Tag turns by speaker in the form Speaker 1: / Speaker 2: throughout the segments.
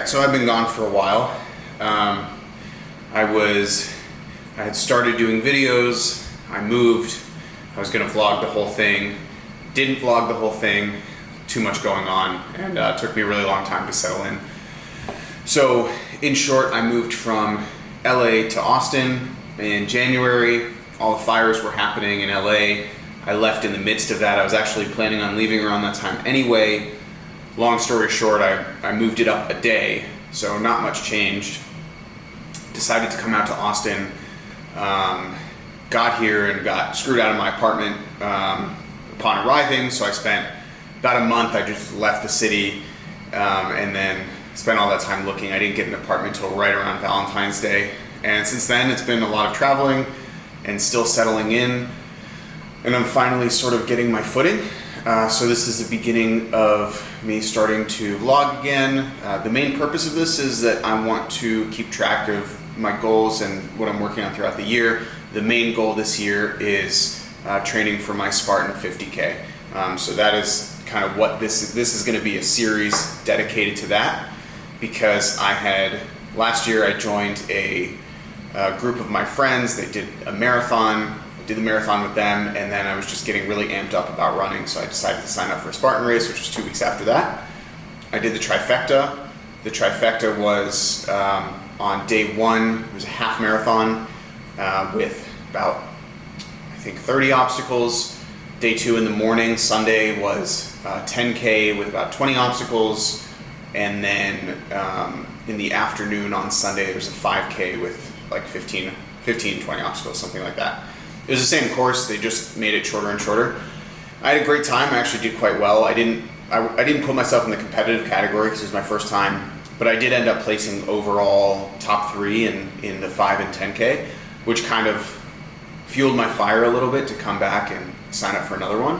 Speaker 1: So I've been gone for a while. I had started doing videos, I moved, I was gonna vlog the whole thing, didn't vlog the whole thing, too much going on, and it took me a really long time to settle in. So in short, I moved from LA to Austin in January. All the fires were happening in LA. I left in the midst of that. I was actually planning on leaving around that time anyway. Long story short, I moved it up a day, so not much changed. Decided to come out to Austin, got here and got screwed out of my apartment upon arriving, so I spent about a month. I just left the city and then spent all that time looking. I didn't get an apartment until right around Valentine's Day, and since then it's been a lot of traveling and still settling in, and I'm finally sort of getting my footing. So this is the beginning of me starting to vlog again. The main purpose of this is that I want to keep track of my goals and what I'm working on throughout the year. The main goal this year is training for my Spartan 50K. So that is kind of what this is going to be, a series dedicated to that, because last year I joined a group of my friends. They did a marathon. Did the marathon with them, and then I was just getting really amped up about running, so I decided to sign up for a Spartan race, which was 2 weeks after that. I did the trifecta. The trifecta was on day one. It was a half marathon with about, I think, 30 obstacles. Day two in the morning, Sunday, was 10K with about 20 obstacles, and then in the afternoon on Sunday there was a 5K with like 15, 20 obstacles, something like that. It was the same course, they just made it shorter and shorter. I had a great time. I actually did quite well. I didn't put myself in the competitive category because it was my first time, but I did end up placing overall top 3 in the 5 and 10K, which kind of fueled my fire a little bit to come back and sign up for another one.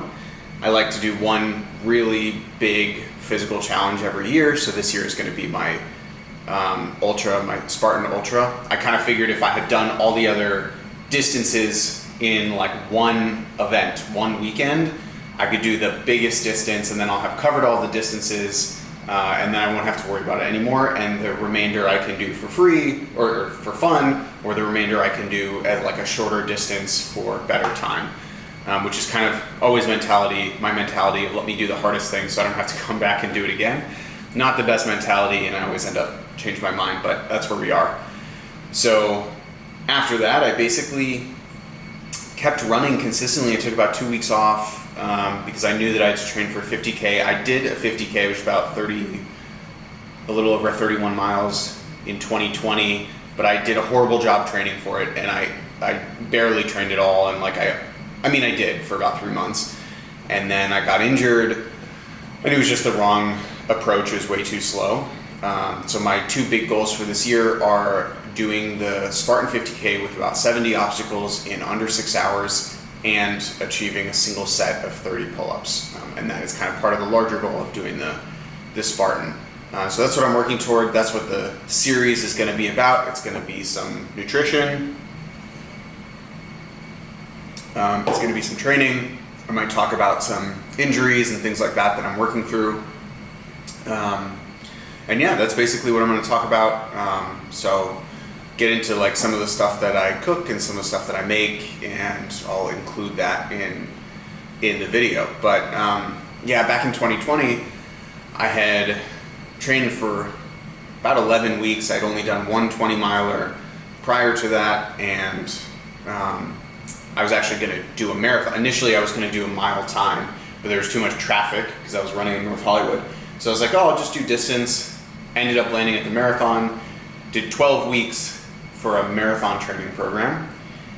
Speaker 1: I like to do one really big physical challenge every year, so this year is going to be my ultra, my Spartan Ultra. I kind of figured if I had done all the other distances in like one event, one weekend, I could do the biggest distance, and then I'll have covered all the distances, and then I won't have to worry about it anymore, and the remainder I can do for free or for fun, or the remainder I can do at like a shorter distance for better time, which is kind of always my mentality of let me do the hardest thing so I don't have to come back and do it again. Not the best mentality, and I always end up changing my mind, but that's where we are. So after that, I basically kept running consistently. I took about 2 weeks off because I knew that I had to train for 50K. I did a 50K, which is about a little over 31 miles in 2020, but I did a horrible job training for it, and I barely trained at all, and I did for about 3 months, and then I got injured, and it was just the wrong approach. It was way too slow. So my 2 big goals for this year are doing the Spartan 50K with about 70 obstacles in under 6 hours and achieving a single set of 30 pull-ups. And that is kind of part of the larger goal of doing the Spartan. So that's what I'm working toward. That's what the series is going to be about. It's going to be some nutrition. It's going to be some training. I might talk about some injuries and things like that I'm working through. And yeah, that's basically what I'm going to talk about. So get into like some of the stuff that I cook and some of the stuff that I make, and I'll include that in the video. But yeah, back in 2020, I had trained for about 11 weeks. I'd only done one 20-miler prior to that, and I was actually going to do a marathon. Initially, I was going to do a mile time, but there was too much traffic because I was running in North Hollywood. So I was like, oh, I'll just do distance. Ended up landing at the marathon, did 12 weeks for a marathon training program,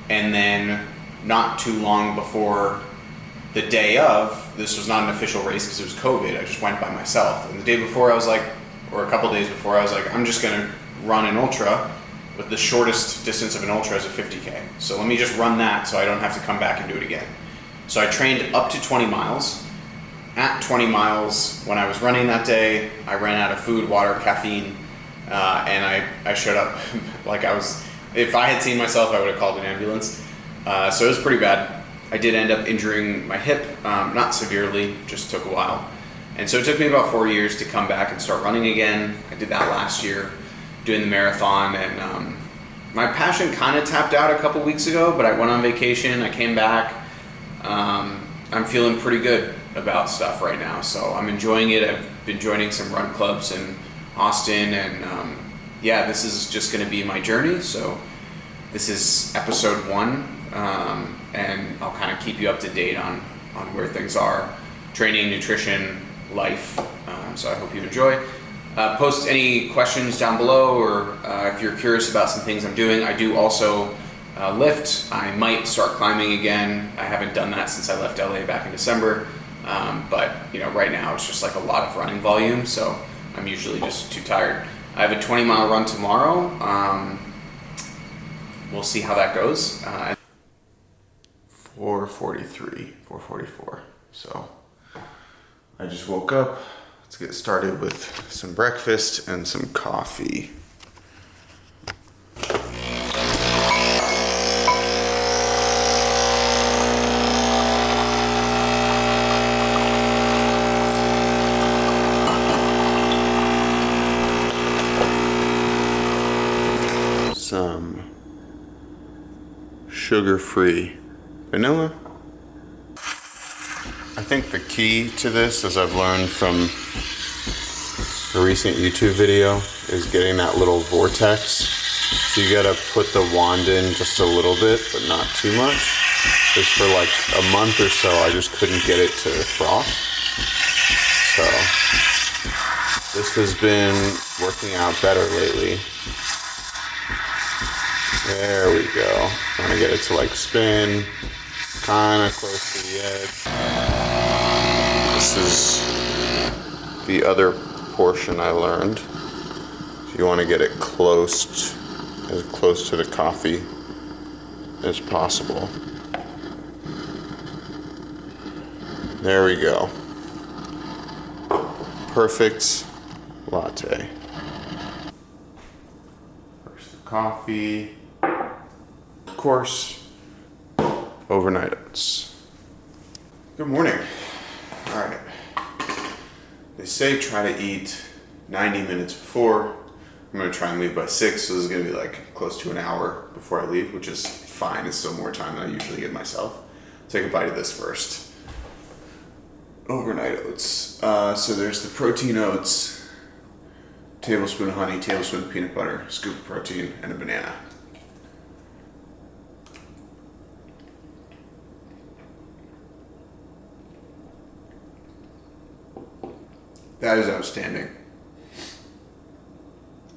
Speaker 1: and then not too long before the day of, this was not an official race because it was COVID, I just went by myself. And the day before I was like, or a couple days before, I was like, I'm just gonna run an ultra, but the shortest distance of an ultra is a 50K. So let me just run that so I don't have to come back and do it again. So I trained up to 20 miles. At 20 miles, when I was running that day, I ran out of food, water, caffeine, and I showed up like if I had seen myself, I would have called an ambulance. So it was pretty bad. I did end up injuring my hip, not severely, just took a while. And so it took me about 4 years to come back and start running again. I did that last year, doing the marathon, and my passion kind of tapped out a couple weeks ago, but I went on vacation, I came back. I'm feeling pretty good about stuff right now, so I'm enjoying it. I've been joining some run clubs in Austin, and yeah, this is just going to be my journey. So this is episode 1, and I'll kind of keep you up to date on where things are, training, nutrition, life. So I hope you enjoy. Post any questions down below, or if you're curious about some things I'm doing. I do also lift. I might start climbing again. I haven't done that since I left LA back in December. But right now it's just like a lot of running volume, so I'm usually just too tired. I have a 20-mile run tomorrow. We'll see how that goes. 4:43, 4:44. So I just woke up. Let's get started with some breakfast and some coffee. Some sugar-free vanilla. I think the key to this, as I've learned from a recent YouTube video, is getting that little vortex. So you gotta put the wand in just a little bit, but not too much. Because for like a month or so, I just couldn't get it to froth. So this has been working out better lately. There we go. I'm gonna get it to like spin, kind of close to the edge. This is the other portion I learned. So you want to get it as close to the coffee as possible. There we go. Perfect latte. First the coffee. Of course, overnight oats. Good morning. All right. They say try to eat 90 minutes before. I'm gonna try and leave by 6, so this is gonna be like close to an hour before I leave, which is fine. It's still more time than I usually give myself. Take a bite of this first. Overnight oats. So there's the protein oats, tablespoon of honey, tablespoon of peanut butter, scoop of protein, and a banana. That is outstanding.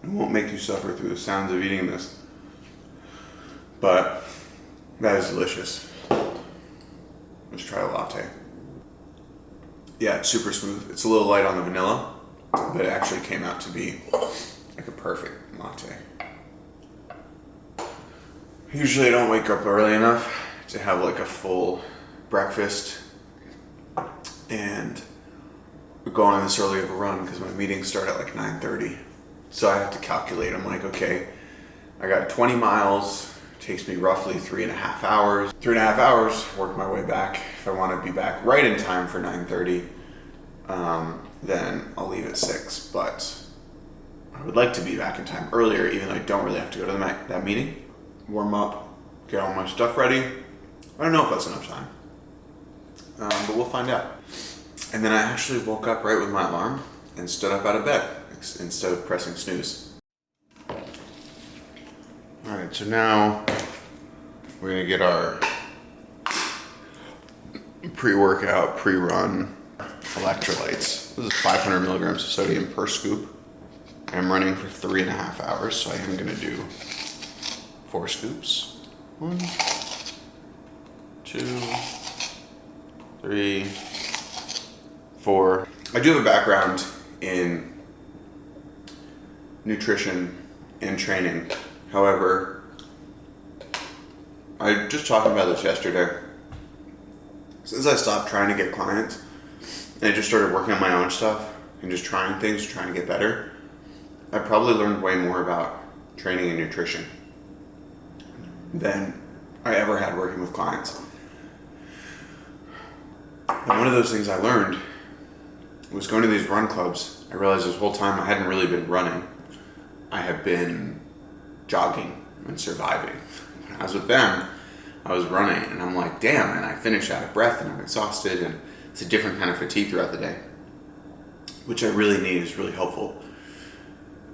Speaker 1: It won't make you suffer through the sounds of eating this, but that is delicious. Let's try a latte. Yeah, it's super smooth. It's a little light on the vanilla, but it actually came out to be like a perfect latte. Usually I don't wake up early enough to have like a full breakfast, and we're going on this early of a run because my meetings start at like 9:30. So I have to calculate. I'm like, okay, I got 20 miles. It takes me roughly 3.5 hours. 3.5 hours, work my way back. If I want to be back right in time for 9:30, then I'll leave at 6. But I would like to be back in time earlier, even though I don't really have to go to that meeting. Warm up, get all my stuff ready. I don't know if that's enough time, but we'll find out. And then I actually woke up right with my alarm and stood up out of bed instead of pressing snooze. All right, so now we're gonna get our pre-workout, pre-run electrolytes. This is 500 milligrams of sodium per scoop. I'm running for 3.5 hours, so I am gonna do 4 scoops. 1, 2, 3, 4. I do have a background in nutrition and training. However, I was just talking about this yesterday. Since I stopped trying to get clients and I just started working on my own stuff and just trying things, trying to get better, I probably learned way more about training and nutrition than I ever had working with clients. And one of those things I learned was going to these run clubs, I realized this whole time I hadn't really been running. I have been jogging and surviving. When I was with them, I was running, and I'm like, damn, and I finish out of breath and I'm exhausted, and it's a different kind of fatigue throughout the day, which I really need, is really helpful.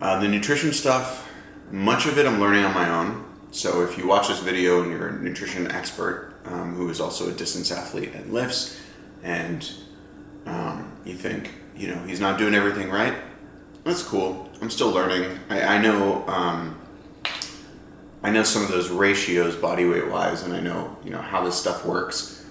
Speaker 1: The nutrition stuff, much of it I'm learning on my own. So if you watch this video and you're a nutrition expert who is also a distance athlete and lifts, and you think, he's not doing everything right, that's cool. I'm still learning. I know some of those ratios body weight wise, and I know how this stuff works.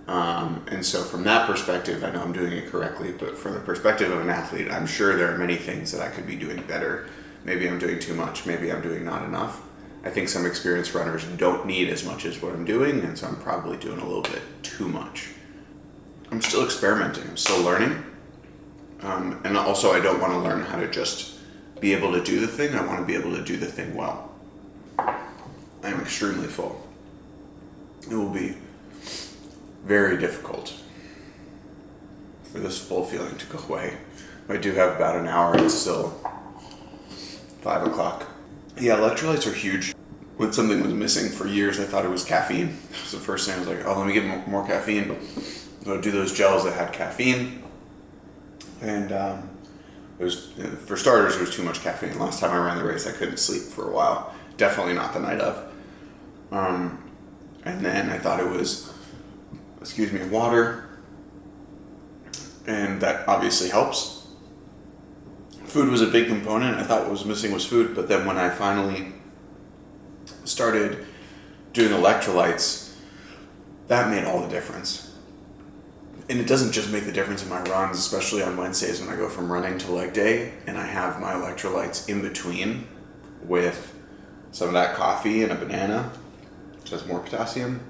Speaker 1: And so from that perspective, I know I'm doing it correctly, but from the perspective of an athlete, I'm sure there are many things that I could be doing better. Maybe I'm doing too much, maybe I'm doing not enough. I think some experienced runners don't need as much as what I'm doing, and so I'm probably doing a little bit too much. I'm still experimenting, I'm still learning. And also I don't want to learn how to just be able to do the thing, I want to be able to do the thing well. I'm extremely full. It will be very difficult for this full feeling to go away. I do have about an hour, it's still 5 o'clock. Yeah, electrolytes are huge. When something was missing for years, I thought it was caffeine. So the first thing I was like, let me get more caffeine. So I'd do those gels that had caffeine. And for starters, it was too much caffeine. Last time I ran the race, I couldn't sleep for a while. Definitely not the night of. And then I thought it was, water. And that obviously helps. Food was a big component. I thought what was missing was food, but then when I finally started doing electrolytes, that made all the difference. And it doesn't just make the difference in my runs, especially on Wednesdays when I go from running to leg day, and I have my electrolytes in between with some of that coffee and a banana, which has more potassium.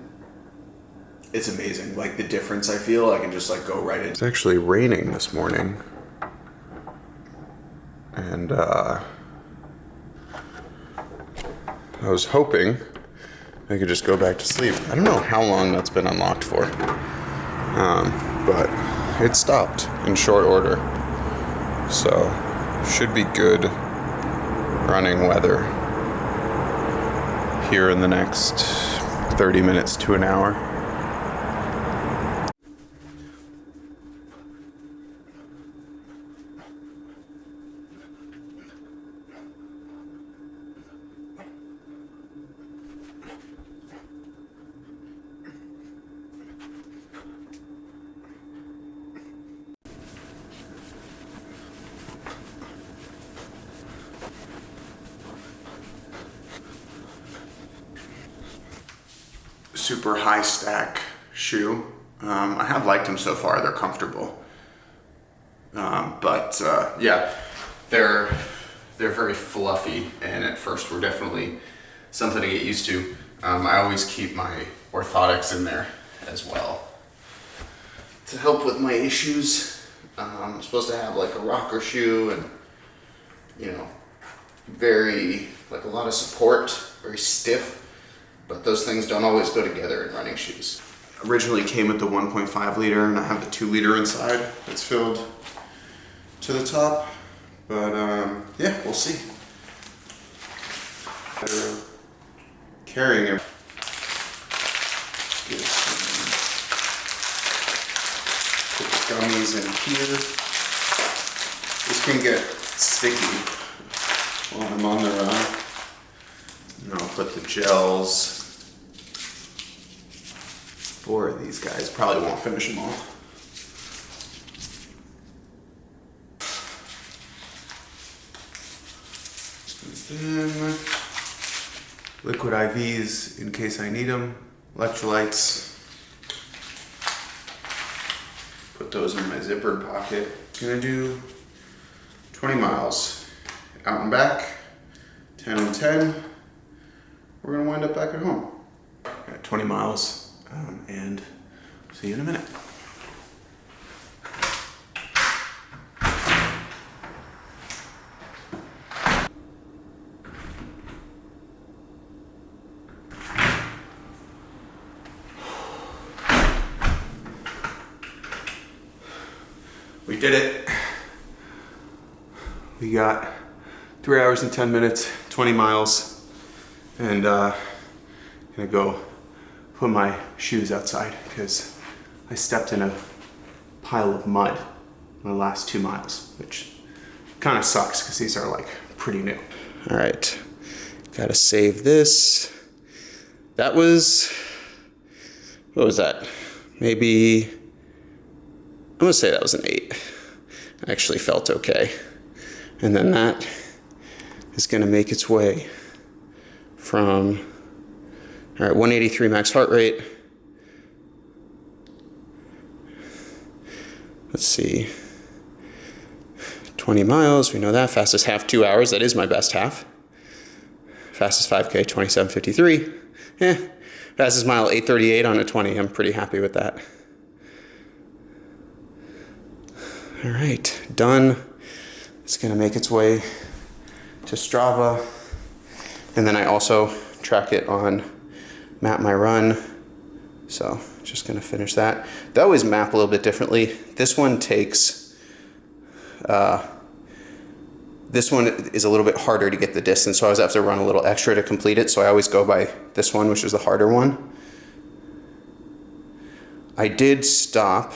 Speaker 1: It's amazing. Like the difference I feel, I can just go right in. It's actually raining this morning. And I was hoping I could just go back to sleep. I don't know how long that's been unlocked for, but it stopped in short order. So should be good running weather here in the next 30 minutes to an hour. Super high stack shoe. I have liked them so far. They're comfortable. But they're very fluffy, and at first were definitely something to get used to. I always keep my orthotics in there as well to help with my issues. I'm supposed to have a rocker shoe and very a lot of support, very stiff. But those things don't always go together in running shoes. Originally came with the 1.5 liter, and I have the 2 liter inside that's filled to the top. But we'll see. They're carrying it. Put the gummies in here. This can get sticky while I'm on the run. And I'll put the gels. 4 of these guys, probably won't finish them all. And then liquid IVs in case I need them. Electrolytes. Put those in my zippered pocket. Gonna do 20 miles out and back, 10 and 10. We're gonna wind up back at home. Got 20 miles, and see you in a minute. We did it. We got 3 hours and 10 minutes, 20 miles, and gonna go put my shoes outside because I stepped in a pile of mud my last 2 miles, which kind of sucks because these are like pretty new. All right, gotta save this. That was, what was that? Maybe, I'm gonna say that was an 8. I actually felt okay. And then that is gonna make its way from, all right, 183 max heart rate. Let's see, 20 miles, we know that. Fastest half, 2 hours, that is my best half. Fastest 5K, 27:53. Fastest mile, 8:38 on a 20. I'm pretty happy with that. All right, done. It's gonna make its way to Strava. And then I also track it on Map My Run. So just gonna finish that. They always map a little bit differently. This one takes, this one is a little bit harder to get the distance, so I always have to run a little extra to complete it. So I always go by this one, which is the harder one. I did stop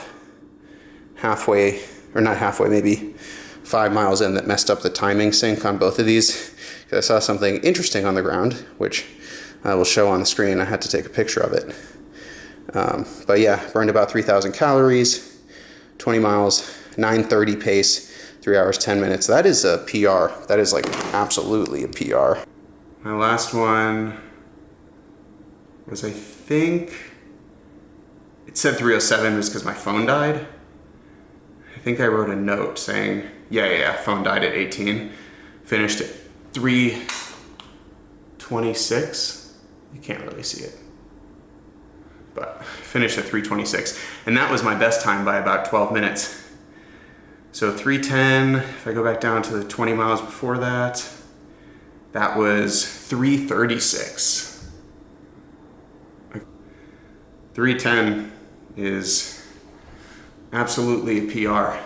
Speaker 1: halfway, or not halfway, maybe 5 miles in, that messed up the timing sync on both of these. I saw something interesting on the ground, which I will show on the screen. I had to take a picture of it. But yeah, burned about 3,000 calories, 20 miles, 9:30 pace, 3 hours, 10 minutes. That is a PR. That is like absolutely a PR. My last one was, I think, it said 3:07 was because my phone died. I think I wrote a note saying, yeah, phone died at 18. Finished at 3:26. You can't really see it, but finished at 3:26. And that was my best time by about 12 minutes. So 3:10, if I go back down to the 20 miles before that, that was 3:36. 3:10 is absolutely a PR,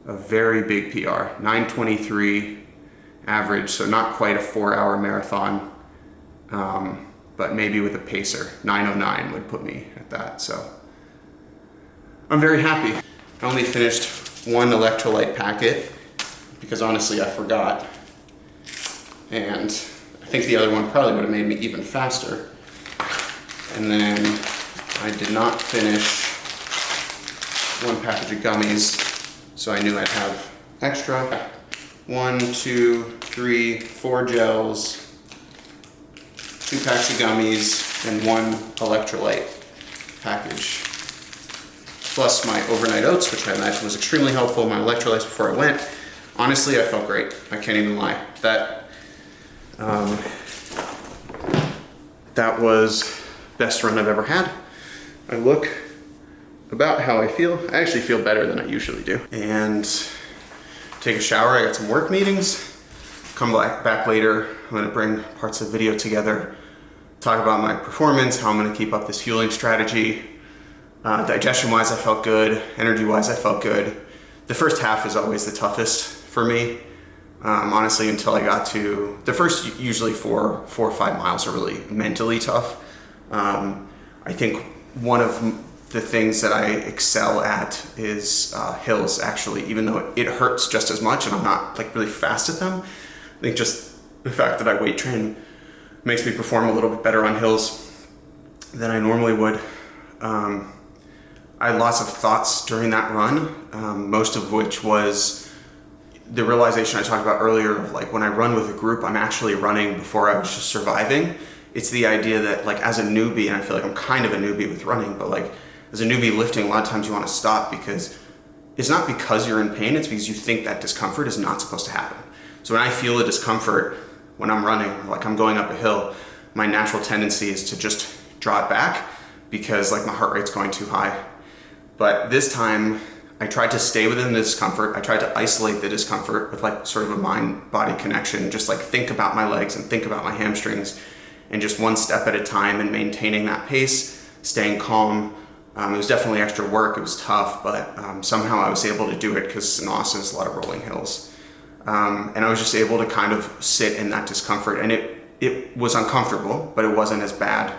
Speaker 1: a very big PR. 9:23 average, so not quite a 4-hour marathon, but maybe with a pacer. 9:09 would put me at that, so I'm very happy. I only finished one electrolyte packet because honestly I forgot, and I think the other one probably would have made me even faster. And then I did not finish one package of gummies, so I knew I'd have extra. 1, 2, 3, 4 gels, 2 packs of gummies, and 1 electrolyte package. Plus my overnight oats, which I imagine was extremely helpful, my electrolytes before I went. Honestly, I felt great. I can't even lie. That was best run I've ever had. I look about how I feel. I actually feel better than I usually do. And take a shower. I got some work meetings. Come back later. I'm gonna bring parts of the video together, talk about my performance, how I'm gonna keep up this fueling strategy. Digestion-wise, I felt good. Energy-wise, I felt good. The first half is always the toughest for me. Honestly, until I got to the first, usually 4 or 5 miles are really mentally tough. I think one of the things that I excel at is hills, actually, even though it hurts just as much and I'm not like really fast at them. I think just the fact that I weight train makes me perform a little bit better on hills than I normally would. I had lots of thoughts during that run, most of which was the realization I talked about earlier of like when I run with a group, I'm actually running before I was just surviving. It's the idea that like as a newbie, and I feel like I'm kind of a newbie with running, but like as a newbie lifting, a lot of times you want to stop because it's not because you're in pain, it's because you think that discomfort is not supposed to happen. So when I feel a discomfort when I'm running, like I'm going up a hill, my natural tendency is to just draw it back because like my heart rate's going too high. But this time I tried to stay within the discomfort. I tried to isolate the discomfort with like sort of a mind-body connection, just like think about my legs and think about my hamstrings and just one step at a time and maintaining that pace, staying calm. It was definitely extra work, it was tough, but somehow I was able to do it because in Austin there's a lot of rolling hills. And I was just able to kind of sit in that discomfort, and it was uncomfortable, but it wasn't as bad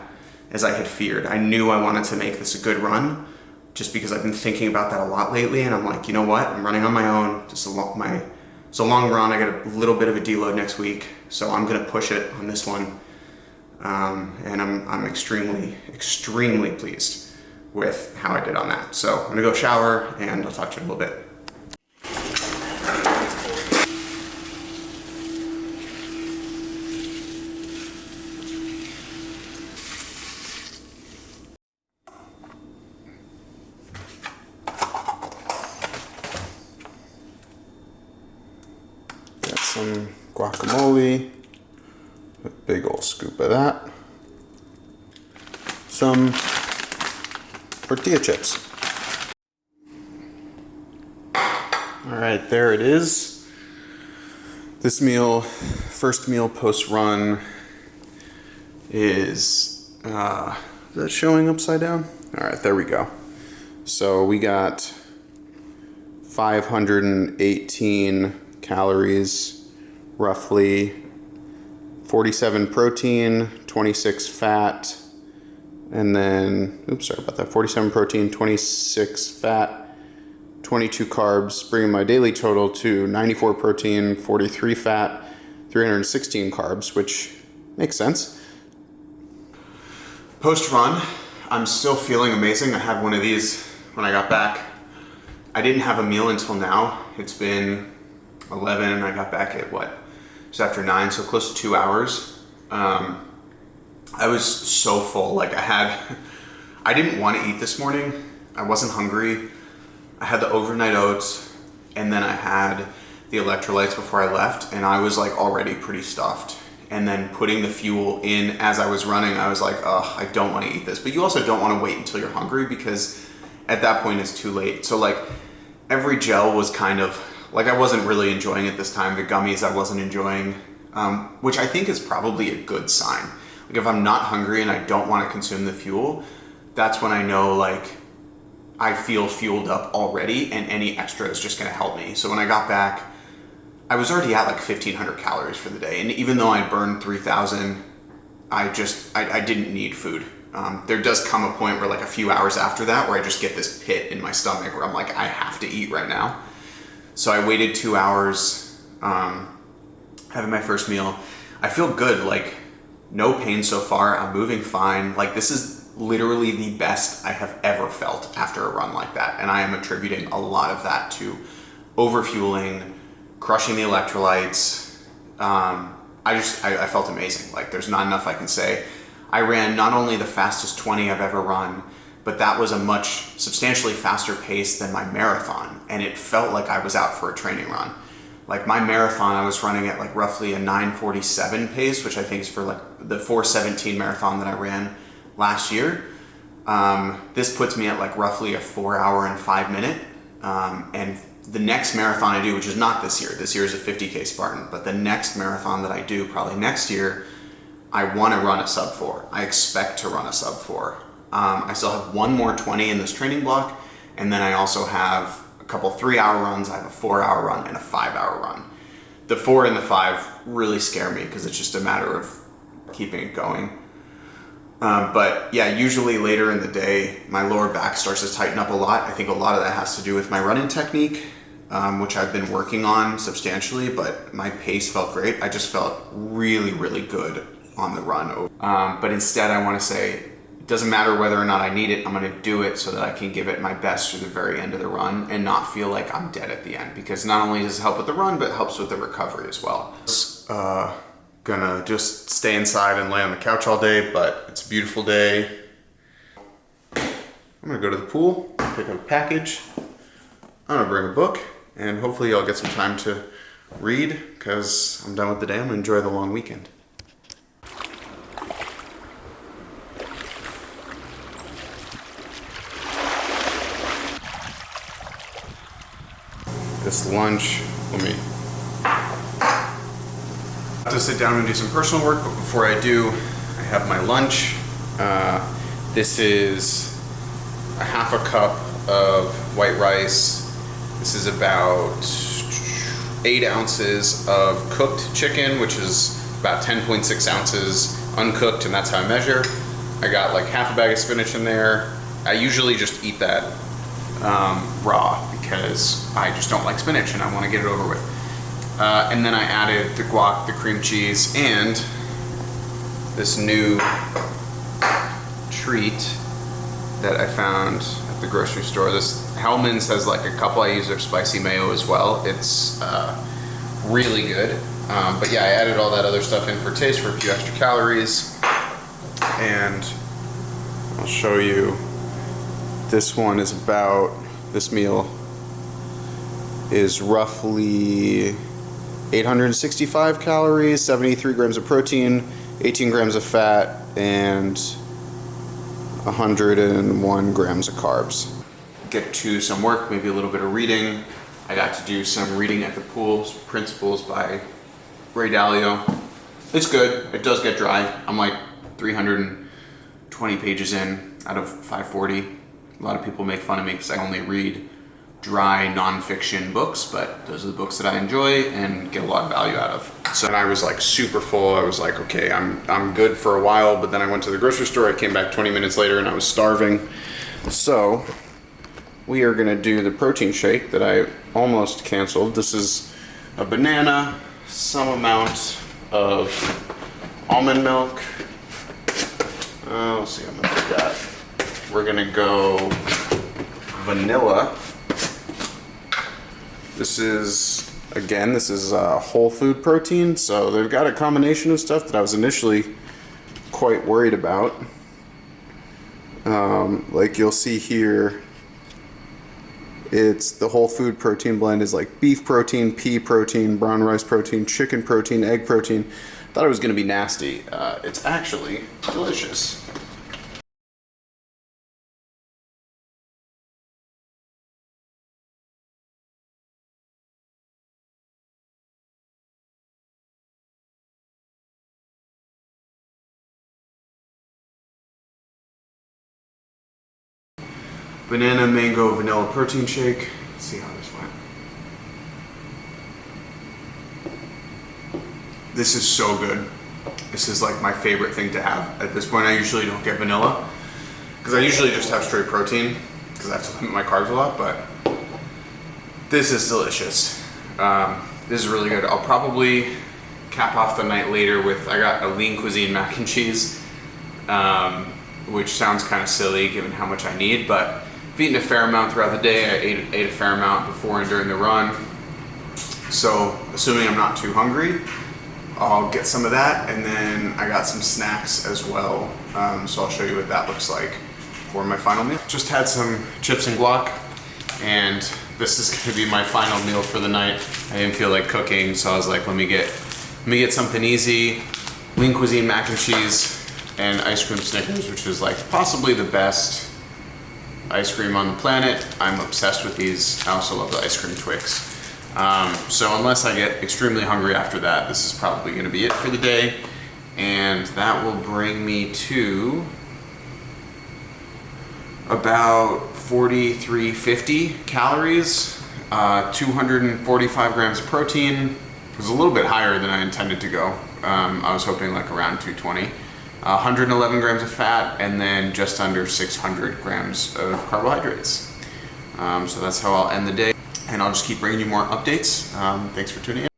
Speaker 1: as I had feared. I knew I wanted to make this a good run just because I've been thinking about that a lot lately, and I'm like, you know what? I'm running on my own. It's a long run. I got a little bit of a deload next week, so I'm gonna push it on this one. And I'm extremely, extremely pleased with how I did on that. So I'm gonna go shower and I'll talk to you in a little bit. Got some guacamole, a big old scoop of that. Some tortilla chips. All right, there it is. This meal, first meal post-run, is that showing upside down? All right, there we go. So we got 518 calories, roughly 47 protein, 26 fat, and then, oops, sorry about that, 47 protein, 26 fat, 22 carbs, bringing my daily total to 94 protein, 43 fat, 316 carbs, which makes sense. Post-run, I'm still feeling amazing. I had one of these when I got back. I didn't have a meal until now. It's been 11 and I got back at just after 9, so close to 2 hours. I was so full. Like I didn't want to eat this morning. I wasn't hungry. I had the overnight oats and then I had the electrolytes before I left, and I was like already pretty stuffed. And then putting the fuel in as I was running, I was like, oh, I don't want to eat this. But you also don't want to wait until you're hungry, because at that point it's too late. So like every gel was kind of like, I wasn't really enjoying it this time. The gummies I wasn't enjoying, which I think is probably a good sign. Like if I'm not hungry and I don't want to consume the fuel, that's when I know like I feel fueled up already, and any extra is just going to help me. So when I got back, I was already at like 1,500 calories for the day. And even though I burned 3,000, I didn't need food. There does come a point where like a few hours after that where I just get this pit in my stomach where I'm like, I have to eat right now. So I waited 2 hours, having my first meal. I feel good, like no pain so far. I'm moving fine. Like this is literally the best I have ever felt after a run like that. And I am attributing a lot of that to overfueling, crushing the electrolytes. I felt amazing. Like there's not enough I can say. I ran not only the fastest 20 I've ever run, but that was a much substantially faster pace than my marathon. And it felt like I was out for a training run. Like my marathon, I was running at like roughly a 9:47 pace, which I think is for like the 4:17 marathon that I ran last year. This puts me at like roughly a 4 hour and 5 minute. And the next marathon I do, which is not this year is a 50K Spartan, but the next marathon that I do probably next year, I want to run a sub 4. I expect to run a sub 4. I still have one more 20 in this training block, and then I also have a couple 3-hour runs. I have a 4-hour run and a 5-hour run. The 4 and the 5 really scare me because it's just a matter of keeping it going. But yeah, usually later in the day, my lower back starts to tighten up a lot. I think a lot of that has to do with my running technique, which I've been working on substantially, but my pace felt great. I just felt really, really good on the run. But instead I want to say, it doesn't matter whether or not I need it, I'm going to do it so that I can give it my best through the very end of the run and not feel like I'm dead at the end, because not only does it help with the run, but it helps with the recovery as well. Gonna just stay inside and lay on the couch all day, but it's a beautiful day. I'm gonna go to the pool, pick up a package. I'm gonna bring a book, and hopefully I'll get some time to read because I'm done with the day. I'm gonna enjoy the long weekend. This lunch, to sit down and do some personal work, but before I do, I have my lunch. This is a half a cup of white rice. This is about 8 ounces of cooked chicken, which is about 10.6 ounces uncooked, and that's how I measure. I got like half a bag of spinach in there. I usually just eat that raw because I just don't like spinach and I want to get it over with. And then I added the guac, the cream cheese, and this new treat that I found at the grocery store. This Hellman's has like a couple. I use their spicy mayo as well. It's really good. But yeah, I added all that other stuff in for taste for a few extra calories. And I'll show you. This one is about, this meal is roughly 865 calories, 73 grams of protein, 18 grams of fat, and 101 grams of carbs. Get to some work, maybe a little bit of reading. I got to do some reading at the pools, Principles by Ray Dalio. It's good, it does get dry. I'm like 320 pages in out of 540. A lot of people make fun of me because I only read dry nonfiction books, but those are the books that I enjoy and get a lot of value out of. So and I was like super full. I was like, okay, I'm good for a while, but then I went to the grocery store. I came back 20 minutes later and I was starving. So we are gonna do the protein shake that I almost canceled. This is a banana, some amount of almond milk. Let's see how much I got. We're gonna go vanilla. This is, again, this is whole food protein, so they've got a combination of stuff that I was initially quite worried about. Like you'll see here, it's the whole food protein blend is like beef protein, pea protein, brown rice protein, chicken protein, egg protein. Thought it was gonna be nasty. It's actually delicious. Banana, mango, vanilla protein shake. Let's see how this went. This is so good. This is like my favorite thing to have. At this point, I usually don't get vanilla because I usually just have straight protein because I have to limit my carbs a lot, but this is delicious. This is really good. I'll probably cap off the night later with, I got a lean cuisine mac and cheese, which sounds kind of silly given how much I need, but I've eaten a fair amount throughout the day. I ate a fair amount before and during the run. So assuming I'm not too hungry, I'll get some of that, and then I got some snacks as well. So I'll show you what that looks like for my final meal. Just had some chips and guac, and this is gonna be my final meal for the night. I didn't feel like cooking, so I was like, let me get something easy. Lean cuisine mac and cheese and ice cream Snickers, which is like possibly the best ice cream on the planet. I'm obsessed with these. I also love the ice cream Twix. So unless I get extremely hungry after that, this is probably gonna be it for the day. And that will bring me to about 4,350 calories, 245 grams of protein. It was a little bit higher than I intended to go. I was hoping like around 220. 111 grams of fat, and then just under 600 grams of carbohydrates. So that's how I'll end the day, and I'll just keep bringing you more updates. Thanks for tuning in.